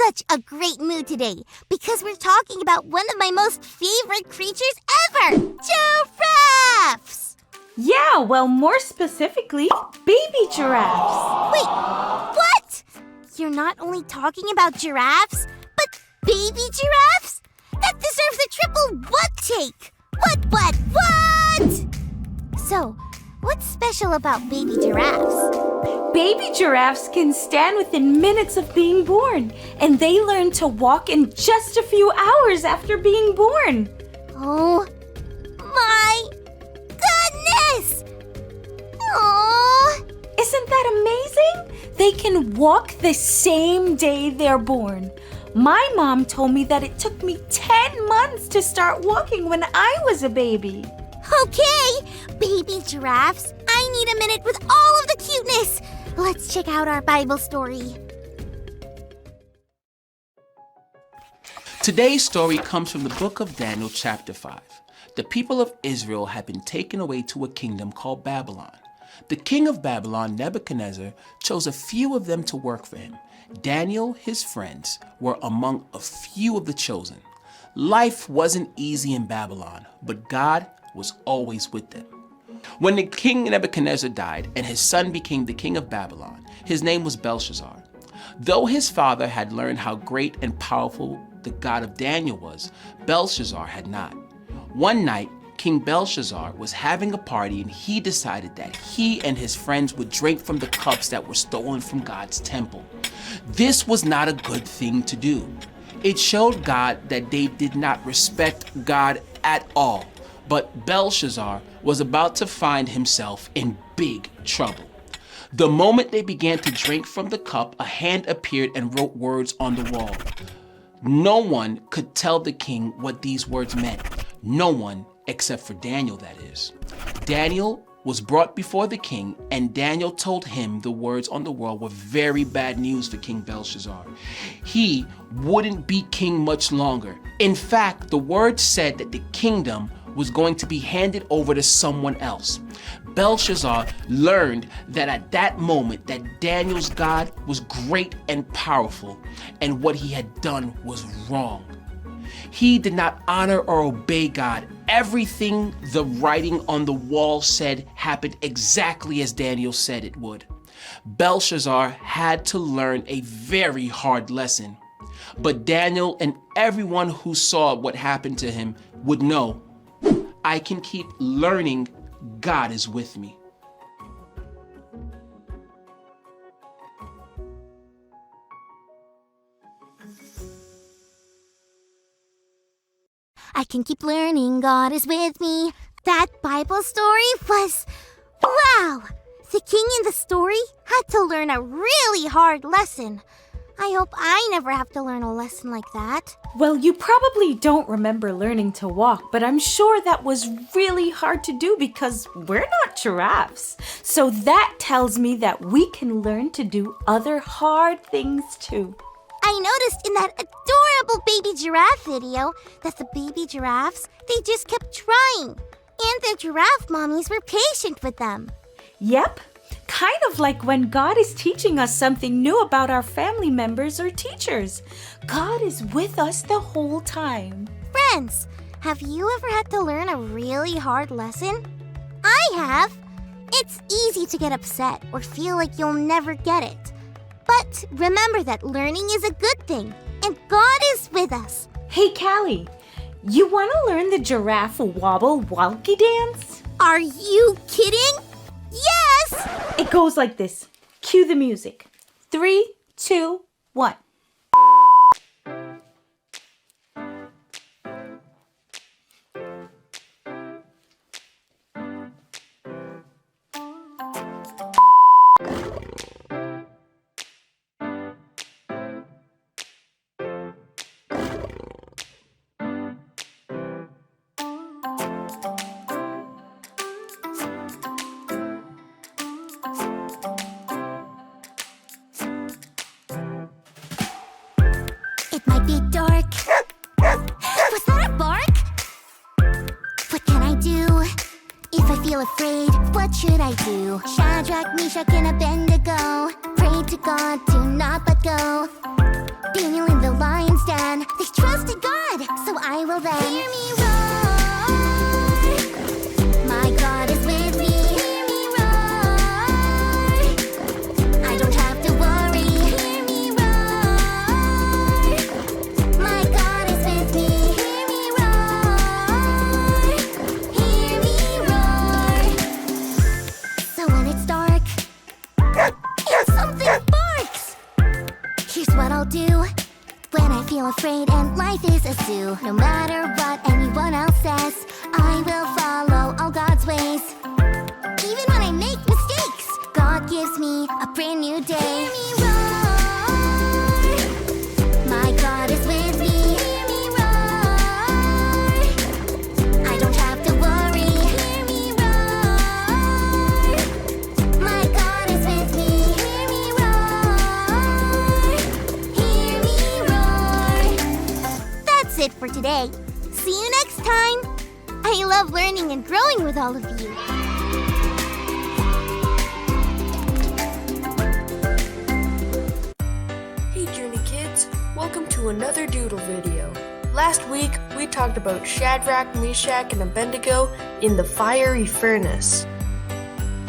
such a great mood today because we're talking about one of my most favorite creatures ever, giraffes! Yeah, well, more specifically, baby giraffes. Wait, what? You're not only talking about giraffes, but baby giraffes? That deserves a triple what take? What? So, what's special about baby giraffes? Baby giraffes can stand within minutes of being born, and they learn to walk in just a few hours after being born. Oh my goodness! Aww! Isn't that amazing? They can walk the same day they're born. My mom told me that it took me 10 months to start walking when I was a baby. Okay, baby giraffes, I need a minute with all of the cuteness. Let's check out our Bible story. Today's story comes from the book of Daniel, chapter 5. The people of Israel had been taken away to a kingdom called Babylon. The king of Babylon, Nebuchadnezzar, chose a few of them to work for him. Daniel, his friends, were among a few of the chosen. Life wasn't easy in Babylon, but God was always with them. When the king Nebuchadnezzar died and his son became the king of Babylon, his name was Belshazzar. Though his father had learned how great and powerful the God of Daniel was, Belshazzar had not. One night, King Belshazzar was having a party and he decided that he and his friends would drink from the cups that were stolen from God's temple. This was not a good thing to do. It showed God that they did not respect God at all. But Belshazzar was about to find himself in big trouble. The moment they began to drink from the cup, a hand appeared and wrote words on the wall. No one could tell the king what these words meant. No one except for Daniel, that is. Daniel was brought before the king, and Daniel told him the words on the wall were very bad news for King Belshazzar. He wouldn't be king much longer. In fact, the words said that the kingdom was going to be handed over to someone else. Belshazzar learned that at that moment that Daniel's God was great and powerful, and what he had done was wrong. He did not honor or obey God. Everything the writing on the wall said happened exactly as Daniel said it would. Belshazzar had to learn a very hard lesson. But Daniel and everyone who saw what happened to him would know, I can keep learning. God is with me. I can keep learning, God is with me. That Bible story was... wow! The king in the story had to learn a really hard lesson. I hope I never have to learn a lesson like that. Well, you probably don't remember learning to walk, but I'm sure that was really hard to do because we're not giraffes. So that tells me that we can learn to do other hard things too. I noticed in that adorable baby giraffe video that the baby giraffes, they just kept trying. And their giraffe mommies were patient with them. Yep. Kind of like when God is teaching us something new about our family members or teachers. God is with us the whole time. Friends, have you ever had to learn a really hard lesson? I have. It's easy to get upset or feel like you'll never get it. But remember that learning is a good thing, and God is with us. Hey, Callie, you want to learn the giraffe wobble walkie dance? Are you kidding? Yes! It goes like this. Cue the music. 3, 2, 1. It might be dark. Was that a bark? What can I do? If I feel afraid, what should I do? Shadrach, Meshach, and Abednego, pray to God to not let go. Daniel in the lion's den, they trusted God, so I will then hear me roar. My God is with me. Hear me roar. I don't have to worry. Hear me roar. My God is with me. Hear me roar. Hear me roar. So when it's dark and something barks, here's what I'll do when I feel afraid and life is a zoo. No matter what anyone else says, I will follow all God's ways. Even when I make mistakes, God gives me a brand new day. Hear me roar. My God is with me. Hear me roar. I don't have to worry. Hear me roar. My God is with me. Hear me roar. Hear me roar. That's it for today. See you next time. I love learning and growing with all of you. Hey Journey Kids, welcome to another doodle video. Last week, we talked about Shadrach, Meshach, and Abednego in the fiery furnace.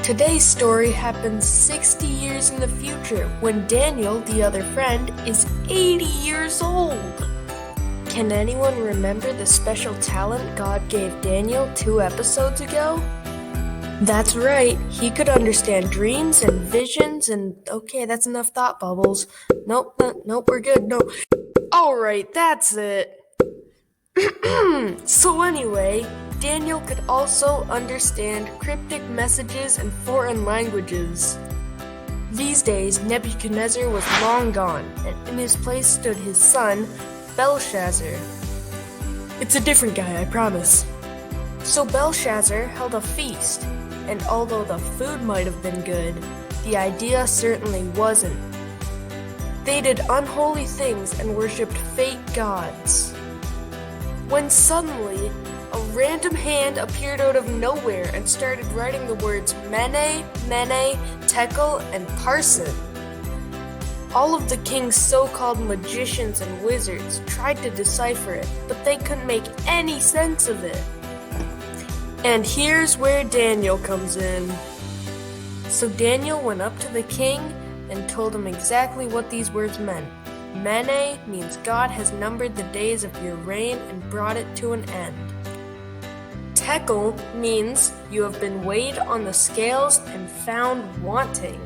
Today's story happens 60 years in the future when Daniel, the other friend, is 80 years old. Can anyone remember the special talent God gave Daniel 2 episodes ago? That's right, he could understand dreams and visions and... Okay, that's enough thought bubbles. Nope, we're good, no. Alright, that's it. So anyway, Daniel could also understand cryptic messages and foreign languages. These days, Nebuchadnezzar was long gone, and in his place stood his son, Belshazzar. It's a different guy, I promise. So Belshazzar held a feast, and although the food might have been good, the idea certainly wasn't. They did unholy things and worshipped fake gods. When suddenly, a random hand appeared out of nowhere and started writing the words Mene, Mene, Tekel, and Parsin. All of the king's so-called magicians and wizards tried to decipher it, but they couldn't make any sense of it. And here's where Daniel comes in. So Daniel went up to the king and told him exactly what these words meant. Mene means God has numbered the days of your reign and brought it to an end. Tekel means you have been weighed on the scales and found wanting.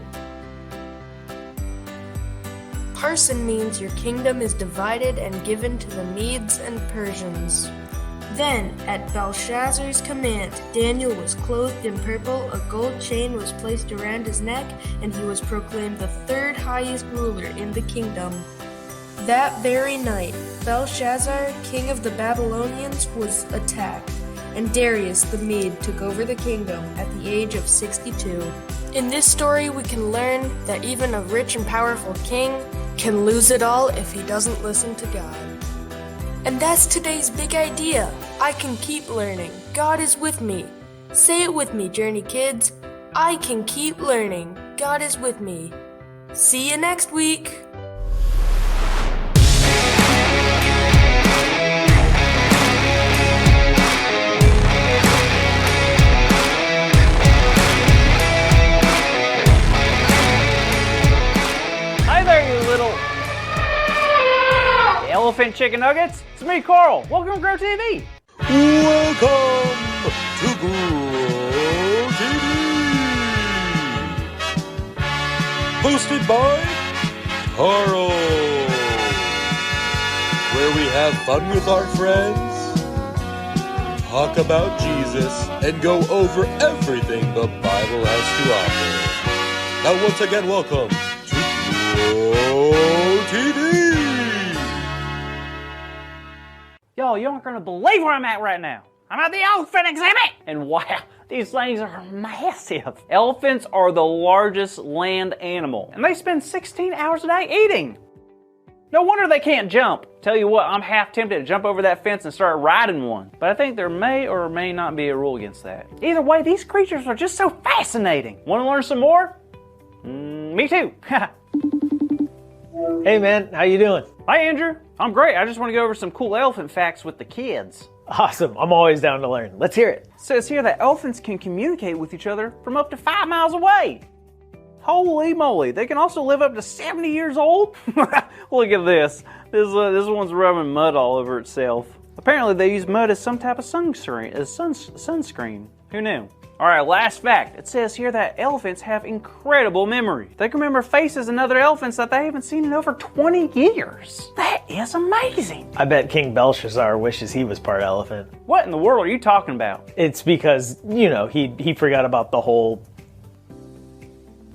Parsin means your kingdom is divided and given to the Medes and Persians. Then, at Belshazzar's command, Daniel was clothed in purple, a gold chain was placed around his neck, and he was proclaimed the third highest ruler in the kingdom. That very night, Belshazzar, king of the Babylonians, was attacked, and Darius the Mede took over the kingdom at the age of 62. In this story, we can learn that even a rich and powerful king can lose it all if he doesn't listen to God. And that's today's big idea. I can keep learning. God is with me. Say it with me, Journey Kids. I can keep learning. God is with me. See you next week. Hi there, you little elephant chicken nuggets. It's me, Carl. Welcome to Grow TV. Welcome to Grow TV. Hosted by Carl, where we have fun with our friends, talk about Jesus, and go over everything the Bible has to offer. Now once again, welcome to Grow TV. Y'all, you aren't gonna believe where I'm at right now. I'm at the elephant exhibit! And wow, these things are massive. Elephants are the largest land animal, and they spend 16 hours a day eating. No wonder they can't jump. Tell you what, I'm half tempted to jump over that fence and start riding one. But I think there may or may not be a rule against that. Either way, these creatures are just so fascinating. Want to learn some more? Me too. Hey man, how you doing? Hi, Andrew. I'm great. I just want to go over some cool elephant facts with the kids. Awesome, I'm always down to learn. Let's hear it. It says here that elephants can communicate with each other from up to 5 miles away. Holy moly, they can also live up to 70 years old? Look at this. This one's rubbing mud all over itself. Apparently they use mud as some type of sunscreen. Who knew? All right, last fact. It says here that elephants have incredible memory. They can remember faces and other elephants that they haven't seen in over 20 years. That is amazing. I bet King Belshazzar wishes he was part elephant. What in the world are you talking about? It's because, he forgot about the whole...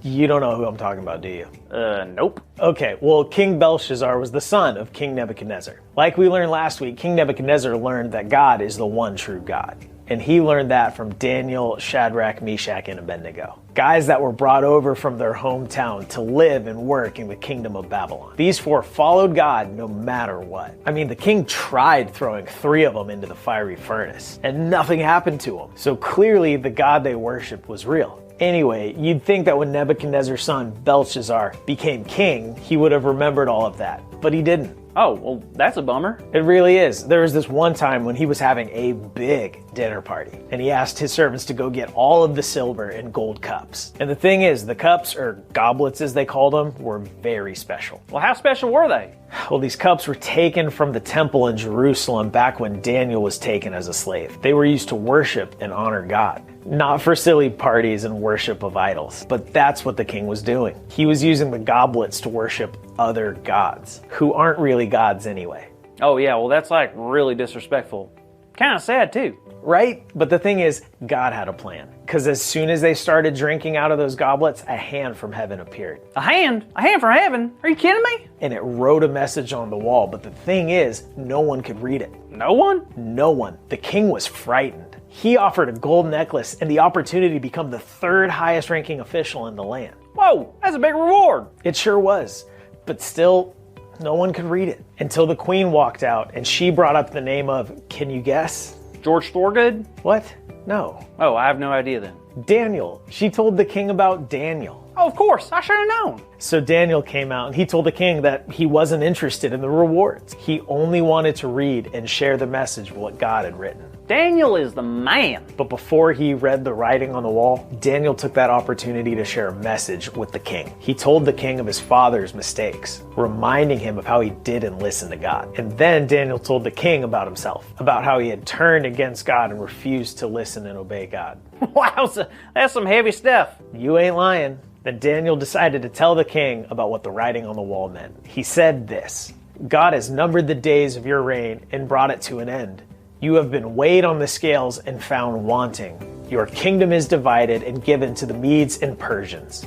You don't know who I'm talking about, do you? Nope. Okay, well, King Belshazzar was the son of King Nebuchadnezzar. Like we learned last week, King Nebuchadnezzar learned that God is the one true God. And he learned that from Daniel, Shadrach, Meshach, and Abednego. Guys that were brought over from their hometown to live and work in the kingdom of Babylon. These 4 followed God no matter what. I mean, the king tried throwing 3 of them into the fiery furnace, and nothing happened to them. So clearly the God they worshipped was real. Anyway, you'd think that when Nebuchadnezzar's son, Belshazzar, became king, he would have remembered all of that, but he didn't. Oh, well, that's a bummer. It really is. There was this one time when he was having a big dinner party, and he asked his servants to go get all of the silver and gold cups. And the thing is, the cups, or goblets as they called them, were very special. Well, how special were they? Well, these cups were taken from the temple in Jerusalem back when Daniel was taken as a slave. They were used to worship and honor God. Not for silly parties and worship of idols, but that's what the king was doing. He was using the goblets to worship other gods, who aren't really gods anyway. Oh yeah, well that's like really disrespectful. Kind of sad too. Right? But the thing is, God had a plan. Because as soon as they started drinking out of those goblets, a hand from heaven appeared. A hand? A hand from heaven? Are you kidding me? And it wrote a message on the wall, but the thing is, no one could read it. No one? No one. The king was frightened. He offered a gold necklace and the opportunity to become the 3rd highest ranking official in the land. Whoa, that's a big reward. It sure was. But still, no one could read it. Until the queen walked out and she brought up the name of, can you guess? George Thorogood? What? No. Oh, I have no idea then. Daniel. She told the king about Daniel. Oh, of course. I should have known. So Daniel came out and he told the king that he wasn't interested in the rewards. He only wanted to read and share the message of what God had written. Daniel is the man. But before he read the writing on the wall, Daniel took that opportunity to share a message with the king. He told the king of his father's mistakes, reminding him of how he didn't listen to God. And then Daniel told the king about himself, about how he had turned against God and refused to listen and obey God. Wow, that's some heavy stuff. You ain't lying. Then Daniel decided to tell the king about what the writing on the wall meant. He said this, God has numbered the days of your reign and brought it to an end. You have been weighed on the scales and found wanting. Your kingdom is divided and given to the Medes and Persians.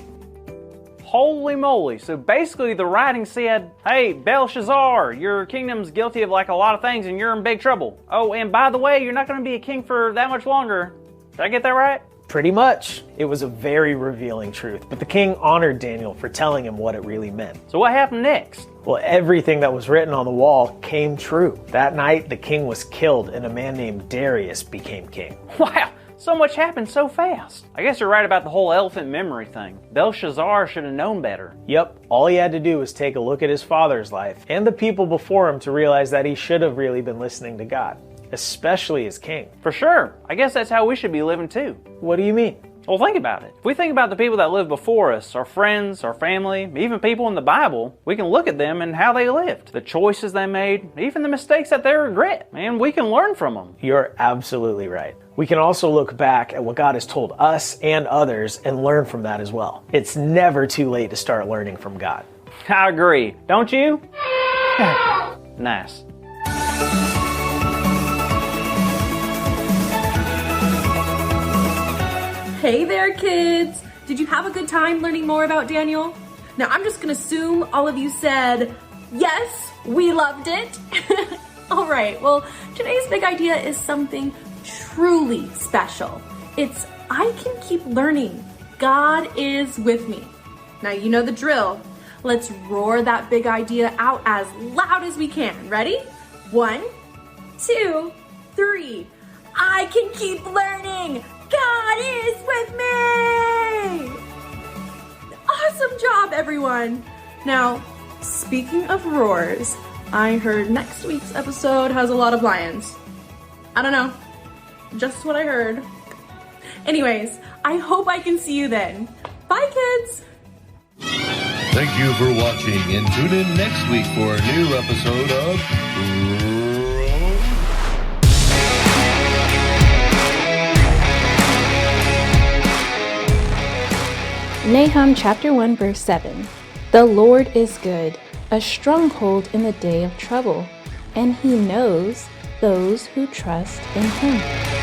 Holy moly. So basically the writing said, hey, Belshazzar, your kingdom's guilty of like a lot of things and you're in big trouble. Oh, and by the way, you're not going to be a king for that much longer. Did I get that right? Pretty much. It was a very revealing truth, but the king honored Daniel for telling him what it really meant. So what happened next? Well, everything that was written on the wall came true. That night, the king was killed and a man named Darius became king. Wow, so much happened so fast. I guess you're right about the whole elephant memory thing. Belshazzar should have known better. Yep, all he had to do was take a look at his father's life and the people before him to realize that he should have really been listening to God, especially as king. For sure. I guess that's how we should be living too. What do you mean? Well, think about it. If we think about the people that lived before us, our friends, our family, even people in the Bible, we can look at them and how they lived, the choices they made, even the mistakes that they regret, and we can learn from them. You're absolutely right. We can also look back at what God has told us and others and learn from that as well. It's never too late to start learning from God. I agree. Don't you? Nice. Hey there, kids! Did you have a good time learning more about Daniel? Now, I'm just gonna assume all of you said, yes, we loved it. All right, well, today's big idea is something truly special. It's, I can keep learning. God is with me. Now, you know the drill. Let's roar that big idea out as loud as we can. Ready? 1, 2, 3. I can keep learning. God is with me! Awesome job, everyone! Now, Speaking of roars, I heard next week's episode has a lot of lions. I don't know. Just what I heard. Anyways, I hope I can see you then. Bye, kids! Thank you for watching, and tune in next week for a new episode of Nahum chapter 1 verse 7. The Lord is good, a stronghold in the day of trouble, and he knows those who trust in him.